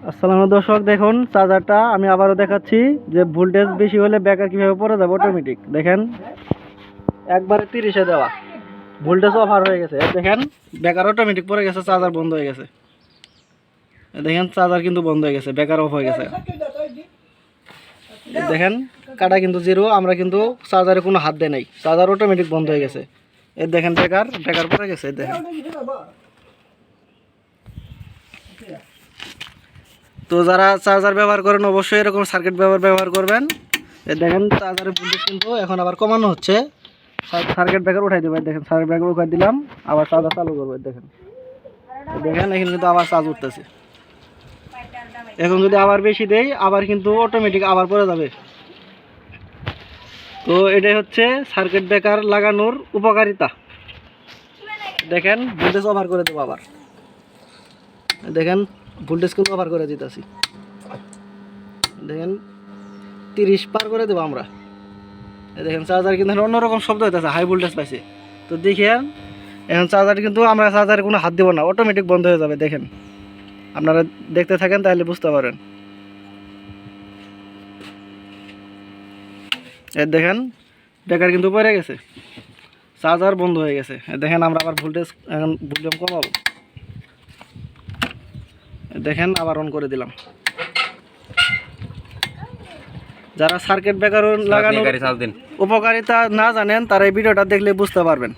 আসসালামু দর্শক, দেখুন চার্জারটা আমি আবারও দেখাচ্ছি যে ভোল্টেজ বেশি হলে ব্যাকার কিভাবে পড়ে যাবে অটোমেটিক। দেখেন একবারে 30-এ দেওয়া, ভোল্টেজ অফার হয়ে গেছে। দেখেন ব্যাকার অটোমেটিক পড়ে গেছে, চার্জার বন্ধ হয়ে গেছে। দেখেন চার্জার কিন্তু বন্ধ হয়ে গেছে, ব্যাকার অফ হয়ে গেছে। দেখেন কাটা কিন্তু জিরো, আমরা কিন্তু চার্জারে কোনো হাত দেয় নাই, চার্জার অটোমেটিক বন্ধ হয়ে গেছে। এর দেখেন ব্যাকার ব্যাকার পড়ে গেছে। দেখেন তো যারা চার্জার ব্যবহার করেন অবশ্যই এরকম সার্কিট ব্যবহার করবেন। দেখেন চার্জারের ভোল্টেজ কিন্তু এখন আবার কমানো হচ্ছে। সার্কিট ব্রেকার উঠাই দেবেন, দেখেন সার্কিট ব্রেকার উঠাই দিলাম, আবার চার্জার চালু করবো। দেখেন দেখেন এখানে কিন্তু আবার চার্জ উঠতেছে। এখন যদি আবার বেশি দেই আবার কিন্তু অটোমেটিক আবার পড়ে যাবে। তো এটাই হচ্ছে সার্কিট ব্রেকার লাগানোর উপকারিতা। দেখেন ভোল্টেজ ওভার করে দেবো আবার, দেখেন ভোল্টেজ কিন্তু ওভার করে দিতেছি। দেখেন 30 পার করে দেবো আমরা। দেখেন চার্জার কিন্তু অন্যরকম শব্দ হইতেছে, হাই ভোল্টেজ পাইছে। তো দেখেন এখন চার্জার কিন্তু আমরা চার্জারে কোনো হাত দিব না, অটোমেটিক বন্ধ হয়ে যাবে। দেখেন আপনারা দেখতে থাকেন তাহলে বুঝতে পারেন। এর দেখেন ব্রেকার কিন্তু পড়ে গেছে, চার্জার বন্ধ হয়ে গেছে। দেখেন আমরা আবার ভোল্টেজ এখন ভলিউম কমাবো। দেখেন আবার অন করে দিলাম। যারা সার্কিট ব্রেকার লাগানোর উপকারিতা না জানেন তারা এই ভিডিওটা দেখলে বুঝতে পারবেন।